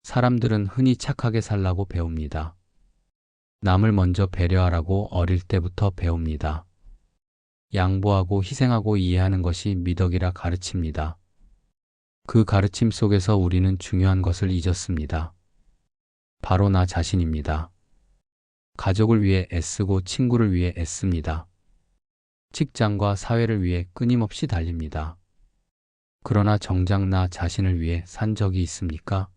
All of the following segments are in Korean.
사람들은 흔히 착하게 살라고 배웁니다. 남을 먼저 배려하라고 어릴 때부터 배웁니다. 양보하고 희생하고 이해하는 것이 미덕이라 가르칩니다. 그 가르침 속에서 우리는 중요한 것을 잊었습니다. 바로 나 자신입니다. 가족을 위해 애쓰고 친구를 위해 애씁니다. 직장과 사회를 위해 끊임없이 달립니다. 그러나 정작 나 자신을 위해 산 적이 있습니까?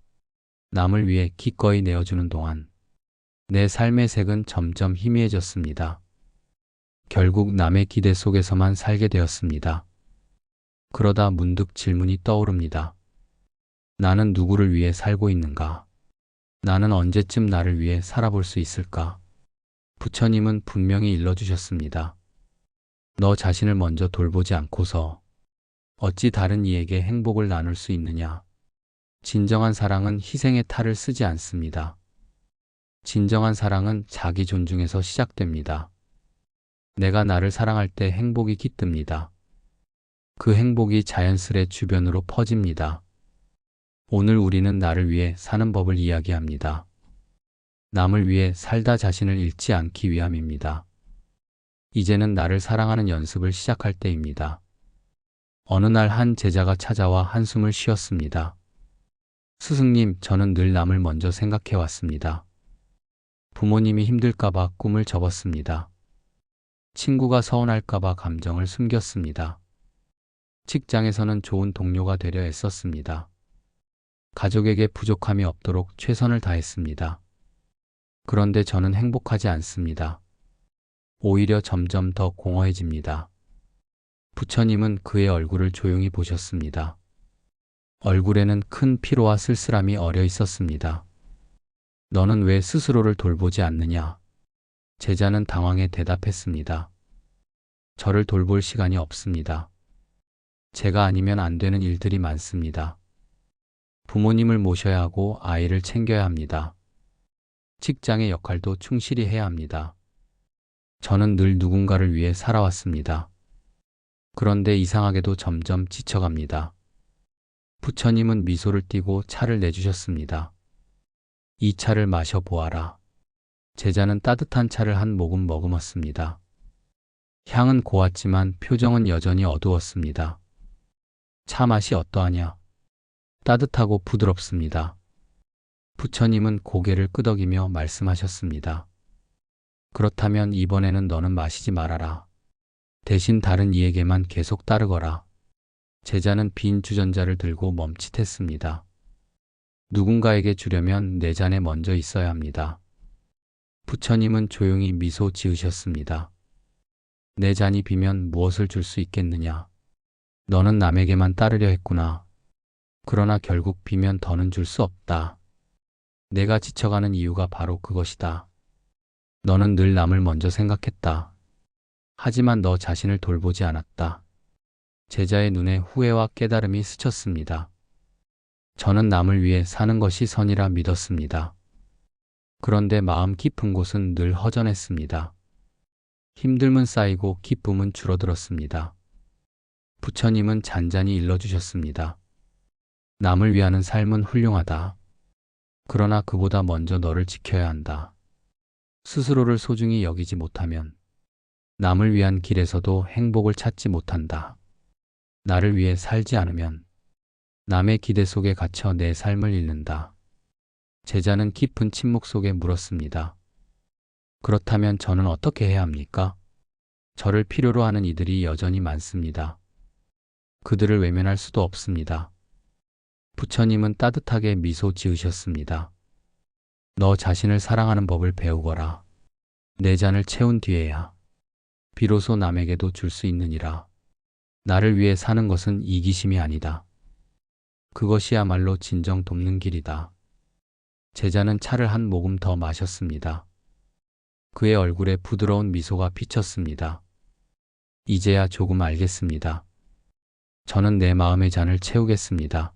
남을 위해 기꺼이 내어주는 동안 내 삶의 색은 점점 희미해졌습니다. 결국 남의 기대 속에서만 살게 되었습니다. 그러다 문득 질문이 떠오릅니다. 나는 누구를 위해 살고 있는가? 나는 언제쯤 나를 위해 살아볼 수 있을까? 부처님은 분명히 일러주셨습니다. 너 자신을 먼저 돌보지 않고서 어찌 다른 이에게 행복을 나눌 수 있느냐? 진정한 사랑은 희생의 탈을 쓰지 않습니다. 진정한 사랑은 자기 존중에서 시작됩니다. 내가 나를 사랑할 때 행복이 깃듭니다. 그 행복이 자연스레 주변으로 퍼집니다. 오늘 우리는 나를 위해 사는 법을 이야기합니다. 남을 위해 살다 자신을 잃지 않기 위함입니다. 이제는 나를 사랑하는 연습을 시작할 때입니다. 어느 날 한 제자가 찾아와 한숨을 쉬었습니다. 스승님, 저는 늘 남을 먼저 생각해 왔습니다. 부모님이 힘들까봐 꿈을 접었습니다. 친구가 서운할까봐 감정을 숨겼습니다. 직장에서는 좋은 동료가 되려 애썼습니다. 가족에게 부족함이 없도록 최선을 다했습니다. 그런데 저는 행복하지 않습니다. 오히려 점점 더 공허해집니다. 부처님은 그의 얼굴을 조용히 보셨습니다. 얼굴에는 큰 피로와 쓸쓸함이 어려 있었습니다. 너는 왜 스스로를 돌보지 않느냐? 제자는 당황해 대답했습니다. 저를 돌볼 시간이 없습니다. 제가 아니면 안 되는 일들이 많습니다. 부모님을 모셔야 하고 아이를 챙겨야 합니다. 직장의 역할도 충실히 해야 합니다. 저는 늘 누군가를 위해 살아왔습니다. 그런데 이상하게도 점점 지쳐갑니다. 부처님은 미소를 띠고 차를 내주셨습니다. 이 차를 마셔보아라. 제자는 따뜻한 차를 한 모금 머금었습니다. 향은 고왔지만 표정은 여전히 어두웠습니다. 차 맛이 어떠하냐? 따뜻하고 부드럽습니다. 부처님은 고개를 끄덕이며 말씀하셨습니다. 그렇다면 이번에는 너는 마시지 말아라. 대신 다른 이에게만 계속 따르거라. 제자는 빈 주전자를 들고 멈칫했습니다. 누군가에게 주려면 내 잔에 먼저 있어야 합니다. 부처님은 조용히 미소 지으셨습니다. 내 잔이 비면 무엇을 줄 수 있겠느냐? 너는 남에게만 따르려 했구나. 그러나 결국 비면 더는 줄 수 없다. 내가 지쳐가는 이유가 바로 그것이다. 너는 늘 남을 먼저 생각했다. 하지만 너 자신을 돌보지 않았다. 제자의 눈에 후회와 깨달음이 스쳤습니다. 저는 남을 위해 사는 것이 선이라 믿었습니다. 그런데 마음 깊은 곳은 늘 허전했습니다. 힘듦은 쌓이고 기쁨은 줄어들었습니다. 부처님은 잔잔히 일러주셨습니다. 남을 위하는 삶은 훌륭하다. 그러나 그보다 먼저 너를 지켜야 한다. 스스로를 소중히 여기지 못하면 남을 위한 길에서도 행복을 찾지 못한다. 나를 위해 살지 않으면 남의 기대 속에 갇혀 내 삶을 잃는다. 제자는 깊은 침묵 속에 물었습니다. 그렇다면 저는 어떻게 해야 합니까? 저를 필요로 하는 이들이 여전히 많습니다. 그들을 외면할 수도 없습니다. 부처님은 따뜻하게 미소 지으셨습니다. 너 자신을 사랑하는 법을 배우거라. 내 잔을 채운 뒤에야 비로소 남에게도 줄 수 있느니라. 나를 위해 사는 것은 이기심이 아니다. 그것이야말로 진정 돕는 길이다. 제자는 차를 한 모금 더 마셨습니다. 그의 얼굴에 부드러운 미소가 비쳤습니다. 이제야 조금 알겠습니다. 저는 내 마음의 잔을 채우겠습니다.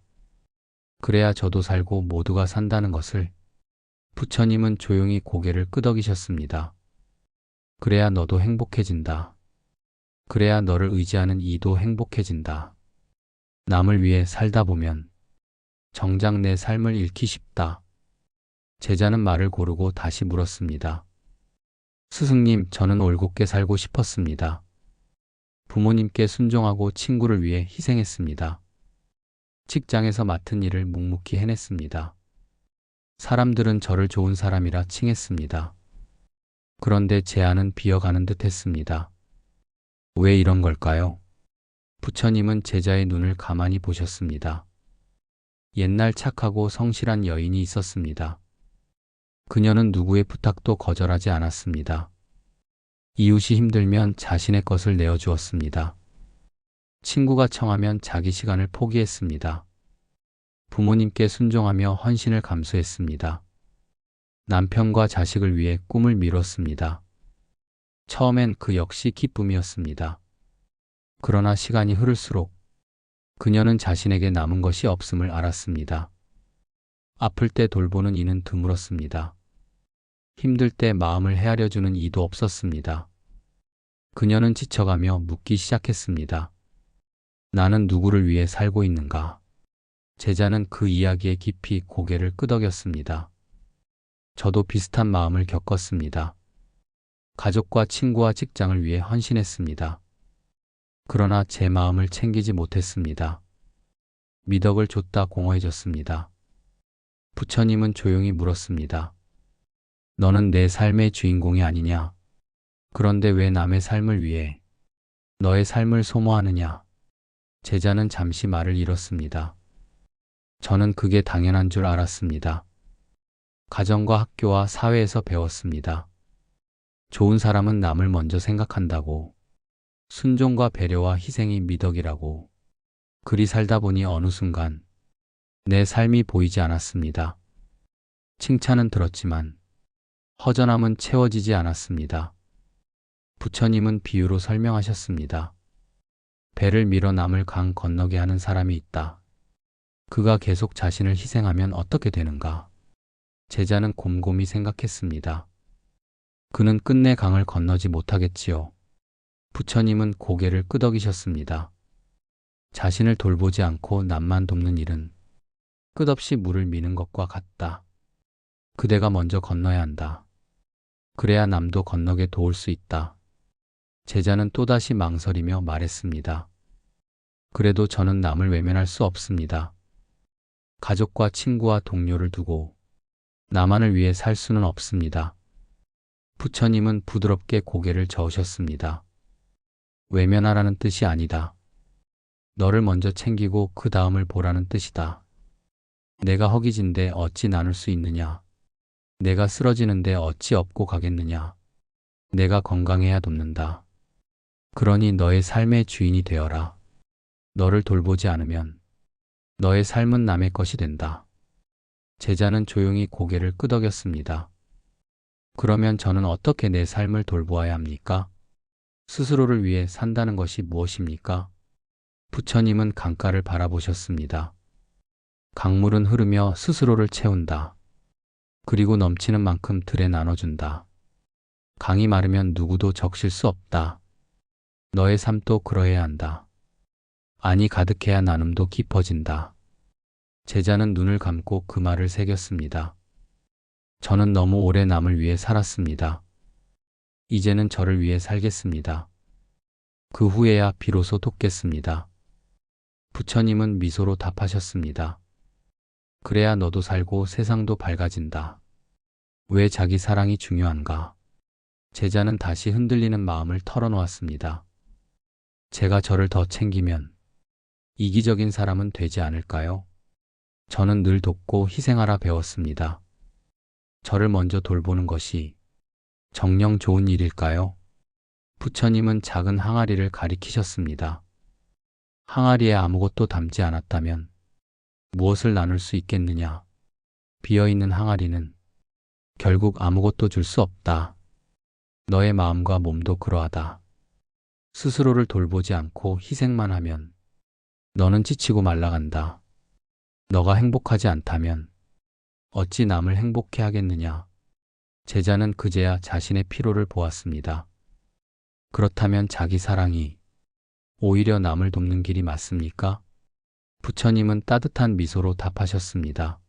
그래야 저도 살고 모두가 산다는 것을. 부처님은 조용히 고개를 끄덕이셨습니다. 그래야 너도 행복해진다. 그래야 너를 의지하는 이도 행복해진다. 남을 위해 살다 보면 정작 내 삶을 잃기 쉽다. 제자는 말을 고르고 다시 물었습니다. 스승님, 저는 올곧게 살고 싶었습니다. 부모님께 순종하고 친구를 위해 희생했습니다. 직장에서 맡은 일을 묵묵히 해냈습니다. 사람들은 저를 좋은 사람이라 칭했습니다. 그런데 제 안은 비어가는 듯 했습니다. 왜 이런 걸까요? 부처님은 제자의 눈을 가만히 보셨습니다. 옛날 착하고 성실한 여인이 있었습니다. 그녀는 누구의 부탁도 거절하지 않았습니다. 이웃이 힘들면 자신의 것을 내어주었습니다. 친구가 청하면 자기 시간을 포기했습니다. 부모님께 순종하며 헌신을 감수했습니다. 남편과 자식을 위해 꿈을 미뤘습니다. 처음엔 그 역시 기쁨이었습니다. 그러나 시간이 흐를수록 그녀는 자신에게 남은 것이 없음을 알았습니다. 아플 때 돌보는 이는 드물었습니다. 힘들 때 마음을 헤아려주는 이도 없었습니다. 그녀는 지쳐가며 묻기 시작했습니다. 나는 누구를 위해 살고 있는가? 제자는 그 이야기에 깊이 고개를 끄덕였습니다. 저도 비슷한 마음을 겪었습니다. 가족과 친구와 직장을 위해 헌신했습니다. 그러나 제 마음을 챙기지 못했습니다. 미덕을 줬다 공허해졌습니다. 부처님은 조용히 물었습니다. 너는 내 삶의 주인공이 아니냐? 그런데 왜 남의 삶을 위해 너의 삶을 소모하느냐? 제자는 잠시 말을 잃었습니다. 저는 그게 당연한 줄 알았습니다. 가정과 학교와 사회에서 배웠습니다. 좋은 사람은 남을 먼저 생각한다고, 순종과 배려와 희생이 미덕이라고. 그리 살다 보니 어느 순간 내 삶이 보이지 않았습니다. 칭찬은 들었지만 허전함은 채워지지 않았습니다. 부처님은 비유로 설명하셨습니다. 배를 밀어 남을 강 건너게 하는 사람이 있다. 그가 계속 자신을 희생하면 어떻게 되는가? 제자는 곰곰이 생각했습니다. 그는 끝내 강을 건너지 못하겠지요. 부처님은 고개를 끄덕이셨습니다. 자신을 돌보지 않고 남만 돕는 일은 끝없이 물을 미는 것과 같다. 그대가 먼저 건너야 한다. 그래야 남도 건너게 도울 수 있다. 제자는 또다시 망설이며 말했습니다. 그래도 저는 남을 외면할 수 없습니다. 가족과 친구와 동료를 두고 나만을 위해 살 수는 없습니다. 부처님은 부드럽게 고개를 저으셨습니다. 외면하라는 뜻이 아니다. 너를 먼저 챙기고 그 다음을 보라는 뜻이다. 내가 허기진데 어찌 나눌 수 있느냐? 내가 쓰러지는데 어찌 업고 가겠느냐? 내가 건강해야 돕는다. 그러니 너의 삶의 주인이 되어라. 너를 돌보지 않으면 너의 삶은 남의 것이 된다. 제자는 조용히 고개를 끄덕였습니다. 그러면 저는 어떻게 내 삶을 돌보아야 합니까? 스스로를 위해 산다는 것이 무엇입니까? 부처님은 강가를 바라보셨습니다. 강물은 흐르며 스스로를 채운다. 그리고 넘치는 만큼 들에 나눠준다. 강이 마르면 누구도 적실 수 없다. 너의 삶도 그러해야 한다. 안이 가득해야 나눔도 깊어진다. 제자는 눈을 감고 그 말을 새겼습니다. 저는 너무 오래 남을 위해 살았습니다. 이제는 저를 위해 살겠습니다. 그 후에야 비로소 돕겠습니다. 부처님은 미소로 답하셨습니다. 그래야 너도 살고 세상도 밝아진다. 왜 자기 사랑이 중요한가? 제자는 다시 흔들리는 마음을 털어놓았습니다. 제가 저를 더 챙기면 이기적인 사람은 되지 않을까요? 저는 늘 돕고 희생하라 배웠습니다. 저를 먼저 돌보는 것이 정녕 좋은 일일까요? 부처님은 작은 항아리를 가리키셨습니다. 항아리에 아무것도 담지 않았다면 무엇을 나눌 수 있겠느냐? 비어있는 항아리는 결국 아무것도 줄 수 없다. 너의 마음과 몸도 그러하다. 스스로를 돌보지 않고 희생만 하면 너는 지치고 말라간다. 너가 행복하지 않다면 어찌 남을 행복해 하겠느냐? 제자는 그제야 자신의 피로를 보았습니다. 그렇다면 자기 사랑이 오히려 남을 돕는 길이 맞습니까? 부처님은 따뜻한 미소로 답하셨습니다.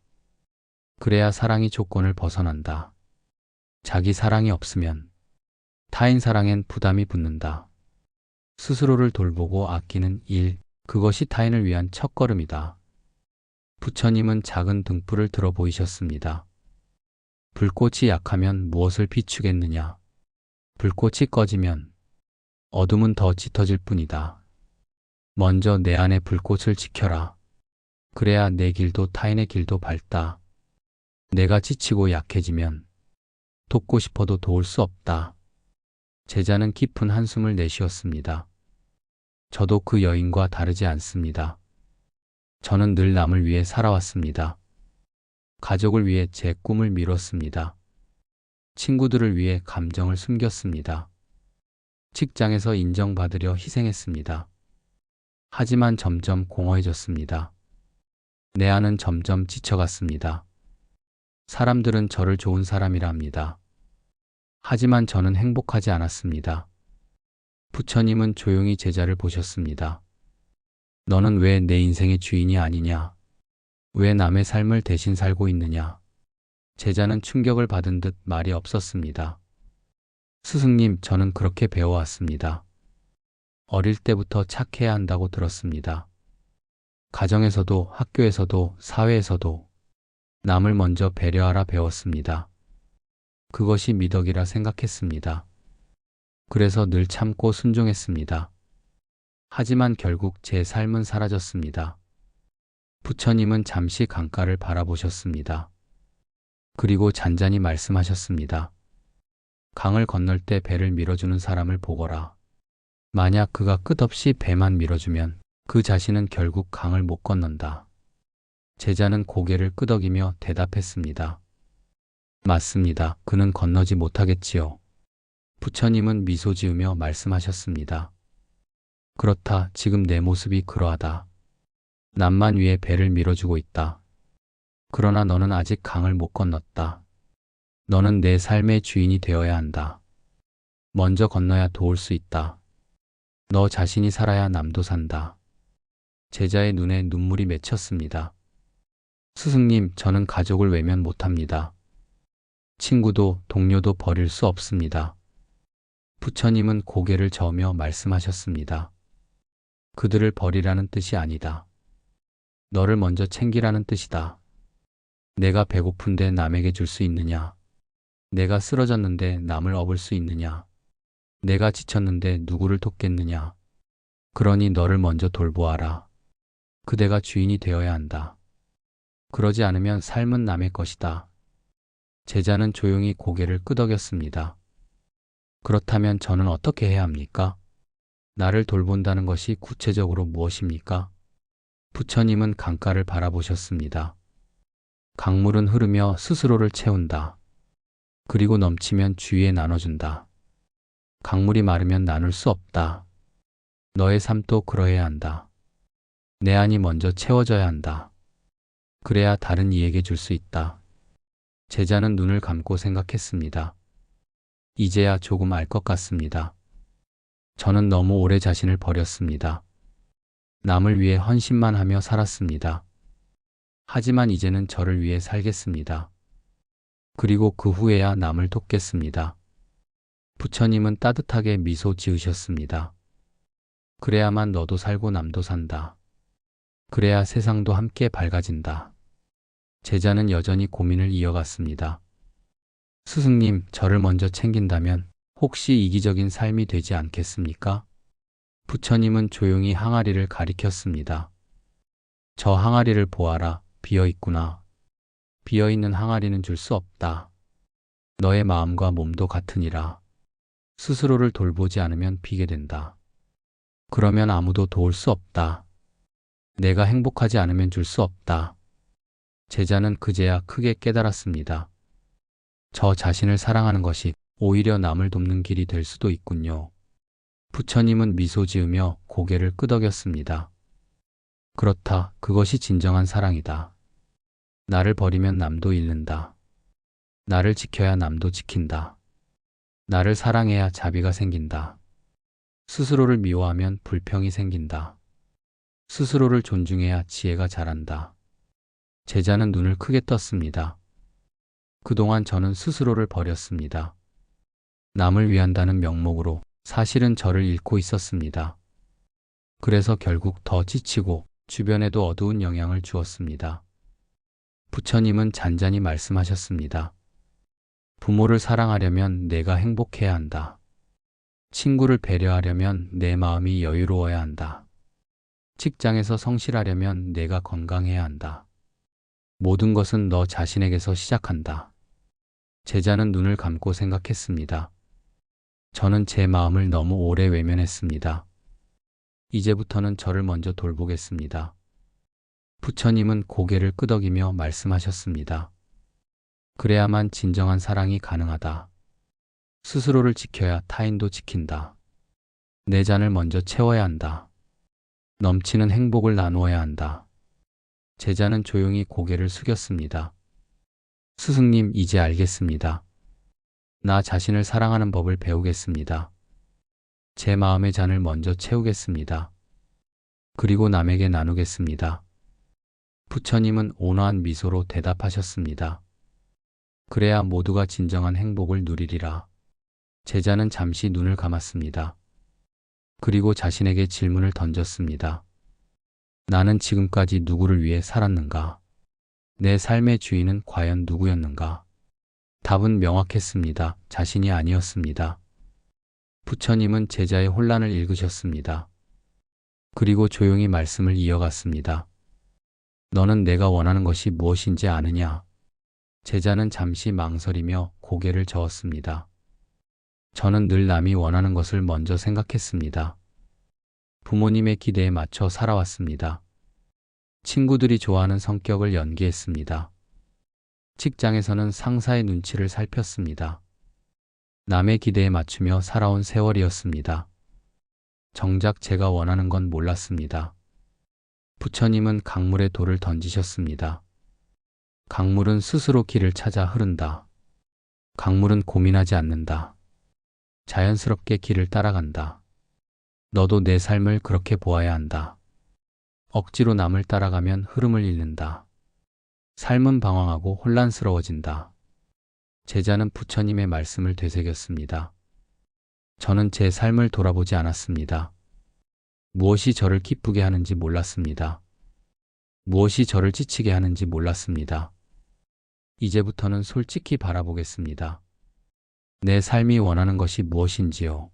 그래야 사랑이 조건을 벗어난다. 자기 사랑이 없으면 타인 사랑엔 부담이 붙는다. 스스로를 돌보고 아끼는 일, 그것이 타인을 위한 첫걸음이다. 부처님은 작은 등불을 들어 보이셨습니다. 불꽃이 약하면 무엇을 비추겠느냐? 불꽃이 꺼지면 어둠은 더 짙어질 뿐이다. 먼저 내 안의 불꽃을 지켜라. 그래야 내 길도 타인의 길도 밝다. 내가 지치고 약해지면 돕고 싶어도 도울 수 없다. 제자는 깊은 한숨을 내쉬었습니다. 저도 그 여인과 다르지 않습니다. 저는 늘 남을 위해 살아왔습니다. 가족을 위해 제 꿈을 미뤘습니다. 친구들을 위해 감정을 숨겼습니다. 직장에서 인정받으려 희생했습니다. 하지만 점점 공허해졌습니다. 내 안은 점점 지쳐갔습니다. 사람들은 저를 좋은 사람이라 합니다. 하지만 저는 행복하지 않았습니다. 부처님은 조용히 제자를 보셨습니다. 너는 왜 내 인생의 주인이 아니냐? 왜 남의 삶을 대신 살고 있느냐? 제자는 충격을 받은 듯 말이 없었습니다. 스승님, 저는 그렇게 배워왔습니다. 어릴 때부터 착해야 한다고 들었습니다. 가정에서도 학교에서도 사회에서도 남을 먼저 배려하라 배웠습니다. 그것이 미덕이라 생각했습니다. 그래서 늘 참고 순종했습니다. 하지만 결국 제 삶은 사라졌습니다. 부처님은 잠시 강가를 바라보셨습니다. 그리고 잔잔히 말씀하셨습니다. 강을 건널 때 배를 밀어주는 사람을 보거라. 만약 그가 끝없이 배만 밀어주면 그 자신은 결국 강을 못 건넌다. 제자는 고개를 끄덕이며 대답했습니다. 맞습니다. 그는 건너지 못하겠지요. 부처님은 미소 지으며 말씀하셨습니다. 그렇다. 지금 내 모습이 그러하다. 남만 위해 배를 밀어주고 있다. 그러나 너는 아직 강을 못 건넜다. 너는 내 삶의 주인이 되어야 한다. 먼저 건너야 도울 수 있다. 너 자신이 살아야 남도 산다. 제자의 눈에 눈물이 맺혔습니다. 스승님, 저는 가족을 외면 못합니다. 친구도 동료도 버릴 수 없습니다. 부처님은 고개를 저으며 말씀하셨습니다. 그들을 버리라는 뜻이 아니다. 너를 먼저 챙기라는 뜻이다. 내가 배고픈데 남에게 줄 수 있느냐? 내가 쓰러졌는데 남을 업을 수 있느냐? 내가 지쳤는데 누구를 돕겠느냐? 그러니 너를 먼저 돌보아라. 그대가 주인이 되어야 한다. 그러지 않으면 삶은 남의 것이다. 제자는 조용히 고개를 끄덕였습니다. 그렇다면 저는 어떻게 해야 합니까? 나를 돌본다는 것이 구체적으로 무엇입니까? 부처님은 강가를 바라보셨습니다. 강물은 흐르며 스스로를 채운다. 그리고 넘치면 주위에 나눠준다. 강물이 마르면 나눌 수 없다. 너의 삶도 그러해야 한다. 내 안이 먼저 채워져야 한다. 그래야 다른 이에게 줄 수 있다. 제자는 눈을 감고 생각했습니다. 이제야 조금 알 것 같습니다. 저는 너무 오래 자신을 버렸습니다. 남을 위해 헌신만 하며 살았습니다. 하지만 이제는 저를 위해 살겠습니다. 그리고 그 후에야 남을 돕겠습니다. 부처님은 따뜻하게 미소 지으셨습니다. 그래야만 너도 살고 남도 산다. 그래야 세상도 함께 밝아진다. 제자는 여전히 고민을 이어갔습니다. 스승님, 저를 먼저 챙긴다면 혹시 이기적인 삶이 되지 않겠습니까? 부처님은 조용히 항아리를 가리켰습니다. 저 항아리를 보아라. 비어있구나. 비어있는 항아리는 줄 수 없다. 너의 마음과 몸도 같으니라. 스스로를 돌보지 않으면 비게 된다. 그러면 아무도 도울 수 없다. 내가 행복하지 않으면 줄 수 없다. 제자는 그제야 크게 깨달았습니다. 저 자신을 사랑하는 것이 오히려 남을 돕는 길이 될 수도 있군요. 부처님은 미소 지으며 고개를 끄덕였습니다. 그렇다. 그것이 진정한 사랑이다. 나를 버리면 남도 잃는다. 나를 지켜야 남도 지킨다. 나를 사랑해야 자비가 생긴다. 스스로를 미워하면 불평이 생긴다. 스스로를 존중해야 지혜가 자란다. 제자는 눈을 크게 떴습니다. 그동안 저는 스스로를 버렸습니다. 남을 위한다는 명목으로 사실은 저를 잃고 있었습니다. 그래서 결국 더 지치고 주변에도 어두운 영향을 주었습니다. 부처님은 잔잔히 말씀하셨습니다. 부모를 사랑하려면 내가 행복해야 한다. 친구를 배려하려면 내 마음이 여유로워야 한다. 직장에서 성실하려면 내가 건강해야 한다. 모든 것은 너 자신에게서 시작한다. 제자는 눈을 감고 생각했습니다. 저는 제 마음을 너무 오래 외면했습니다. 이제부터는 저를 먼저 돌보겠습니다. 부처님은 고개를 끄덕이며 말씀하셨습니다. 그래야만 진정한 사랑이 가능하다. 스스로를 지켜야 타인도 지킨다. 내 잔을 먼저 채워야 한다. 넘치는 행복을 나누어야 한다. 제자는 조용히 고개를 숙였습니다. 스승님, 이제 알겠습니다. 나 자신을 사랑하는 법을 배우겠습니다. 제 마음의 잔을 먼저 채우겠습니다. 그리고 남에게 나누겠습니다. 부처님은 온화한 미소로 대답하셨습니다. 그래야 모두가 진정한 행복을 누리리라. 제자는 잠시 눈을 감았습니다. 그리고 자신에게 질문을 던졌습니다. 나는 지금까지 누구를 위해 살았는가? 내 삶의 주인은 과연 누구였는가? 답은 명확했습니다. 자신이 아니었습니다. 부처님은 제자의 혼란을 읽으셨습니다. 그리고 조용히 말씀을 이어갔습니다. 너는 내가 원하는 것이 무엇인지 아느냐? 제자는 잠시 망설이며 고개를 저었습니다. 저는 늘 남이 원하는 것을 먼저 생각했습니다. 부모님의 기대에 맞춰 살아왔습니다. 친구들이 좋아하는 성격을 연기했습니다. 직장에서는 상사의 눈치를 살폈습니다. 남의 기대에 맞추며 살아온 세월이었습니다. 정작 제가 원하는 건 몰랐습니다. 부처님은 강물에 돌을 던지셨습니다. 강물은 스스로 길을 찾아 흐른다. 강물은 고민하지 않는다. 자연스럽게 길을 따라간다. 너도 내 삶을 그렇게 보아야 한다. 억지로 남을 따라가면 흐름을 잃는다. 삶은 방황하고 혼란스러워진다. 제자는 부처님의 말씀을 되새겼습니다. 저는 제 삶을 돌아보지 않았습니다. 무엇이 저를 기쁘게 하는지 몰랐습니다. 무엇이 저를 지치게 하는지 몰랐습니다. 이제부터는 솔직히 바라보겠습니다. 내 삶이 원하는 것이 무엇인지요?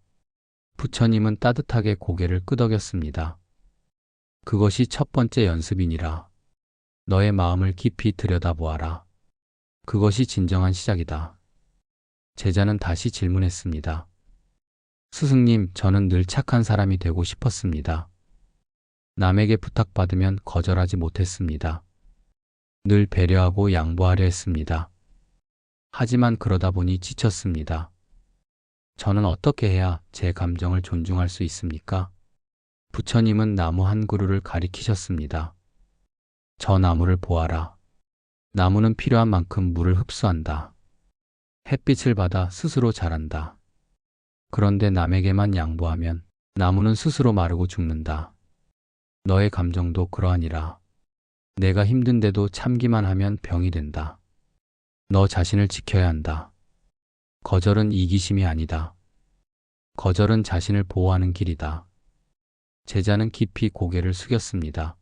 부처님은 따뜻하게 고개를 끄덕였습니다. 그것이 첫 번째 연습이니라. 너의 마음을 깊이 들여다보아라. 그것이 진정한 시작이다. 제자는 다시 질문했습니다. 스승님, 저는 늘 착한 사람이 되고 싶었습니다. 남에게 부탁받으면 거절하지 못했습니다. 늘 배려하고 양보하려 했습니다. 하지만 그러다 보니 지쳤습니다. 저는 어떻게 해야 제 감정을 존중할 수 있습니까? 부처님은 나무 한 그루를 가리키셨습니다. 저 나무를 보아라. 나무는 필요한 만큼 물을 흡수한다. 햇빛을 받아 스스로 자란다. 그런데 남에게만 양보하면 나무는 스스로 마르고 죽는다. 너의 감정도 그러하니라. 내가 힘든데도 참기만 하면 병이 된다. 너 자신을 지켜야 한다. 거절은 이기심이 아니다. 거절은 자신을 보호하는 길이다. 제자는 깊이 고개를 숙였습니다.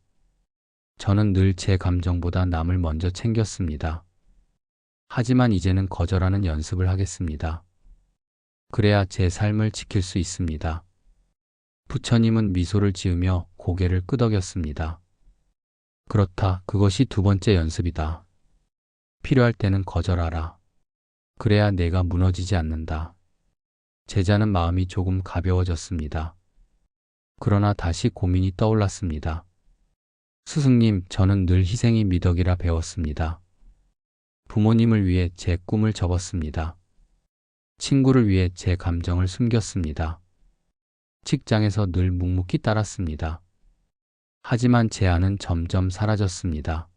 저는 늘 제 감정보다 남을 먼저 챙겼습니다. 하지만 이제는 거절하는 연습을 하겠습니다. 그래야 제 삶을 지킬 수 있습니다. 부처님은 미소를 지으며 고개를 끄덕였습니다. 그렇다, 그것이 두 번째 연습이다. 필요할 때는 거절하라. 그래야 내가 무너지지 않는다. 제자는 마음이 조금 가벼워졌습니다. 그러나 다시 고민이 떠올랐습니다. 스승님, 저는 늘 희생이 미덕이라 배웠습니다. 부모님을 위해 제 꿈을 접었습니다. 친구를 위해 제 감정을 숨겼습니다. 직장에서 늘 묵묵히 따랐습니다. 하지만 제 안은 점점 사라졌습니다.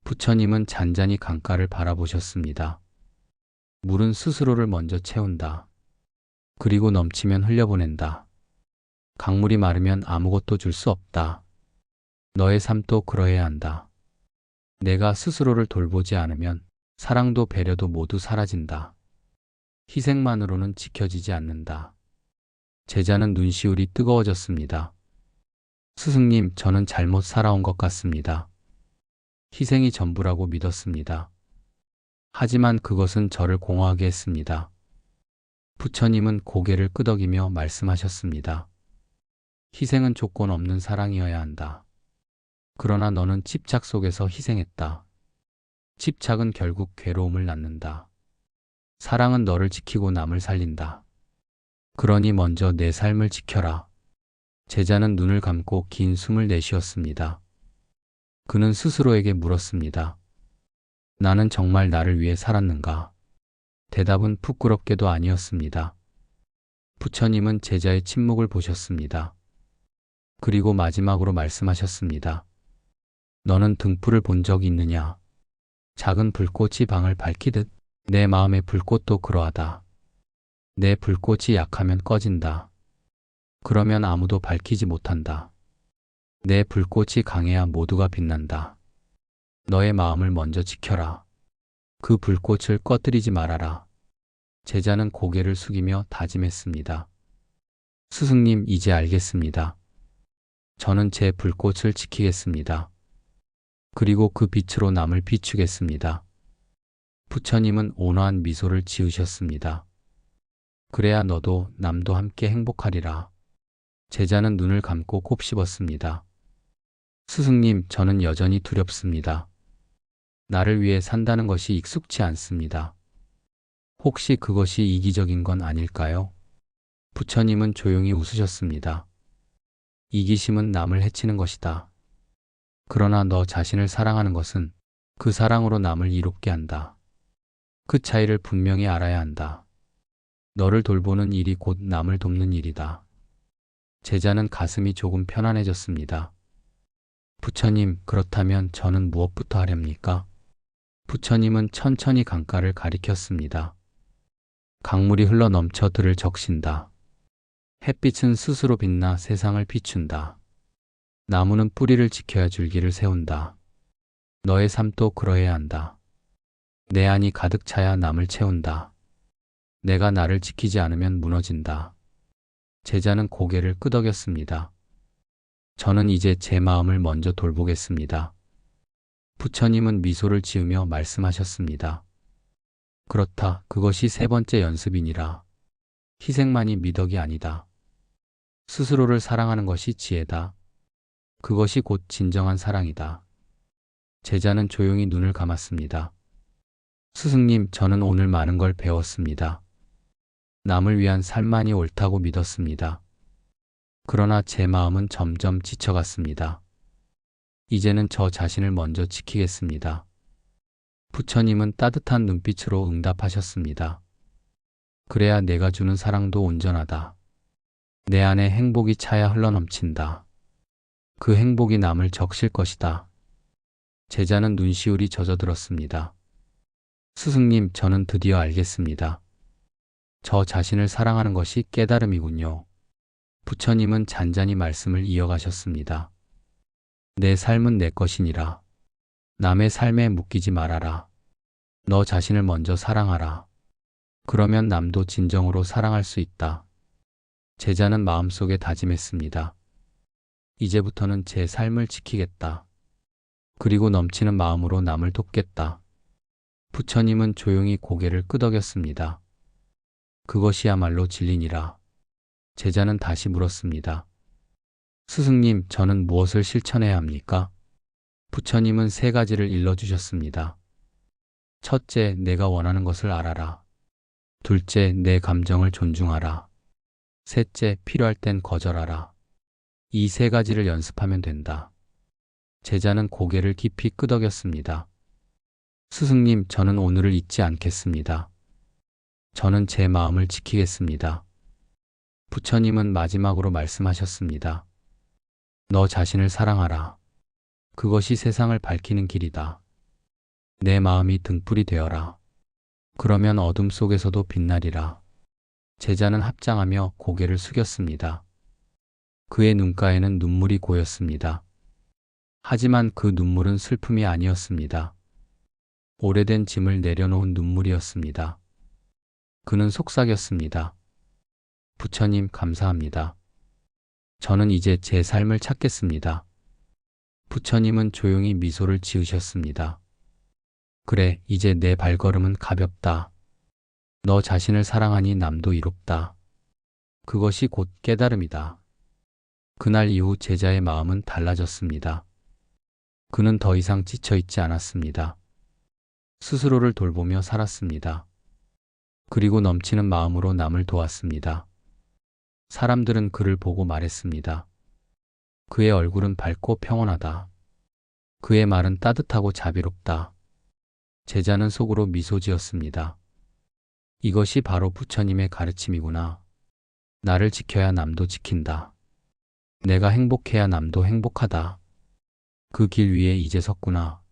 부처님은 잔잔히 강가를 바라보셨습니다. 물은 스스로를 먼저 채운다. 그리고 넘치면 흘려보낸다. 강물이 마르면 아무것도 줄 수 없다. 너의 삶도 그러해야 한다. 내가 스스로를 돌보지 않으면 사랑도 배려도 모두 사라진다. 희생만으로는 지켜지지 않는다. 제자는 눈시울이 뜨거워졌습니다. 스승님, 저는 잘못 살아온 것 같습니다. 희생이 전부라고 믿었습니다. 하지만 그것은 저를 공허하게 했습니다. 부처님은 고개를 끄덕이며 말씀하셨습니다. 희생은 조건 없는 사랑이어야 한다. 그러나 너는 집착 속에서 희생했다. 집착은 결국 괴로움을 낳는다. 사랑은 너를 지키고 남을 살린다. 그러니 먼저 내 삶을 지켜라. 제자는 눈을 감고 긴 숨을 내쉬었습니다. 그는 스스로에게 물었습니다. 나는 정말 나를 위해 살았는가? 대답은 부끄럽게도 아니었습니다. 부처님은 제자의 침묵을 보셨습니다. 그리고 마지막으로 말씀하셨습니다. 너는 등불을 본 적 있느냐? 작은 불꽃이 방을 밝히듯 내 마음의 불꽃도 그러하다. 내 불꽃이 약하면 꺼진다. 그러면 아무도 밝히지 못한다. 내 불꽃이 강해야 모두가 빛난다. 너의 마음을 먼저 지켜라. 그 불꽃을 꺼뜨리지 말아라. 제자는 고개를 숙이며 다짐했습니다. 스승님, 이제 알겠습니다. 저는 제 불꽃을 지키겠습니다. 그리고 그 빛으로 남을 비추겠습니다. 부처님은 온화한 미소를 지으셨습니다. 그래야 너도 남도 함께 행복하리라. 제자는 눈을 감고 곱씹었습니다. 스승님, 저는 여전히 두렵습니다. 나를 위해 산다는 것이 익숙치 않습니다. 혹시 그것이 이기적인 건 아닐까요? 부처님은 조용히 웃으셨습니다. 이기심은 남을 해치는 것이다. 그러나 너 자신을 사랑하는 것은 그 사랑으로 남을 이롭게 한다. 그 차이를 분명히 알아야 한다. 너를 돌보는 일이 곧 남을 돕는 일이다. 제자는 가슴이 조금 편안해졌습니다. 부처님, 그렇다면 저는 무엇부터 하렵니까? 부처님은 천천히 강가를 가리켰습니다. 강물이 흘러 넘쳐 들을 적신다. 햇빛은 스스로 빛나 세상을 비춘다. 나무는 뿌리를 지켜야 줄기를 세운다. 너의 삶도 그러해야 한다. 내 안이 가득 차야 남을 채운다. 내가 나를 지키지 않으면 무너진다. 제자는 고개를 끄덕였습니다. 저는 이제 제 마음을 먼저 돌보겠습니다. 부처님은 미소를 지으며 말씀하셨습니다. 그렇다. 그것이 세 번째 연습이니라. 희생만이 미덕이 아니다. 스스로를 사랑하는 것이 지혜다. 그것이 곧 진정한 사랑이다. 제자는 조용히 눈을 감았습니다. 스승님, 저는 오늘 많은 걸 배웠습니다. 남을 위한 삶만이 옳다고 믿었습니다. 그러나 제 마음은 점점 지쳐갔습니다. 이제는 저 자신을 먼저 지키겠습니다. 부처님은 따뜻한 눈빛으로 응답하셨습니다. 그래야 내가 주는 사랑도 온전하다. 내 안에 행복이 차야 흘러넘친다. 그 행복이 남을 적실 것이다. 제자는 눈시울이 젖어들었습니다. 스승님, 저는 드디어 알겠습니다. 저 자신을 사랑하는 것이 깨달음이군요. 부처님은 잔잔히 말씀을 이어가셨습니다. 내 삶은 내 것이니라. 남의 삶에 묶이지 말아라. 너 자신을 먼저 사랑하라. 그러면 남도 진정으로 사랑할 수 있다. 제자는 마음속에 다짐했습니다. 이제부터는 제 삶을 지키겠다. 그리고 넘치는 마음으로 남을 돕겠다. 부처님은 조용히 고개를 끄덕였습니다. 그것이야말로 진리니라. 제자는 다시 물었습니다. 스승님, 저는 무엇을 실천해야 합니까? 부처님은 세 가지를 일러주셨습니다. 첫째, 내가 원하는 것을 알아라. 둘째, 내 감정을 존중하라. 셋째, 필요할 땐 거절하라. 이 세 가지를 연습하면 된다. 제자는 고개를 깊이 끄덕였습니다. 스승님, 저는 오늘을 잊지 않겠습니다. 저는 제 마음을 지키겠습니다. 부처님은 마지막으로 말씀하셨습니다. 너 자신을 사랑하라. 그것이 세상을 밝히는 길이다. 내 마음이 등불이 되어라. 그러면 어둠 속에서도 빛나리라. 제자는 합장하며 고개를 숙였습니다. 그의 눈가에는 눈물이 고였습니다. 하지만 그 눈물은 슬픔이 아니었습니다. 오래된 짐을 내려놓은 눈물이었습니다. 그는 속삭였습니다. 부처님 감사합니다. 저는 이제 제 삶을 찾겠습니다. 부처님은 조용히 미소를 지으셨습니다. 그래, 이제 내 발걸음은 가볍다. 너 자신을 사랑하니 남도 이롭다. 그것이 곧 깨달음이다. 그날 이후 제자의 마음은 달라졌습니다. 그는 더 이상 지쳐있지 않았습니다. 스스로를 돌보며 살았습니다. 그리고 넘치는 마음으로 남을 도왔습니다. 사람들은 그를 보고 말했습니다. 그의 얼굴은 밝고 평온하다. 그의 말은 따뜻하고 자비롭다. 제자는 속으로 미소 지었습니다. 이것이 바로 부처님의 가르침이구나. 나를 지켜야 남도 지킨다. 내가 행복해야 남도 행복하다. 그 길 위에 이제 섰구나.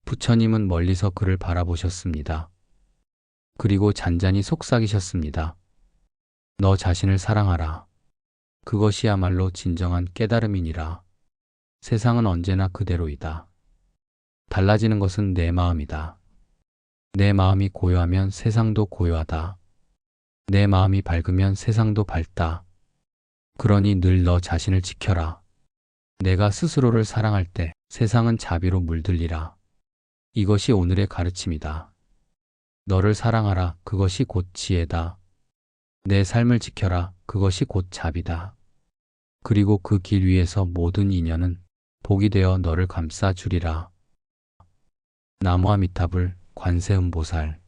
부처님은 멀리서 그를 바라보셨습니다. 그리고 잔잔히 속삭이셨습니다. 너 자신을 사랑하라. 그것이야말로 진정한 깨달음이니라. 세상은 언제나 그대로이다. 달라지는 것은 내 마음이다. 내 마음이 고요하면 세상도 고요하다. 내 마음이 밝으면 세상도 밝다. 그러니 늘 너 자신을 지켜라. 내가 스스로를 사랑할 때 세상은 자비로 물들리라. 이것이 오늘의 가르침이다. 너를 사랑하라. 그것이 곧 지혜다. 내 삶을 지켜라. 그것이 곧 자비다. 그리고 그 길 위에서 모든 인연은 복이 되어 너를 감싸 주리라. 나무아미타불 관세음보살.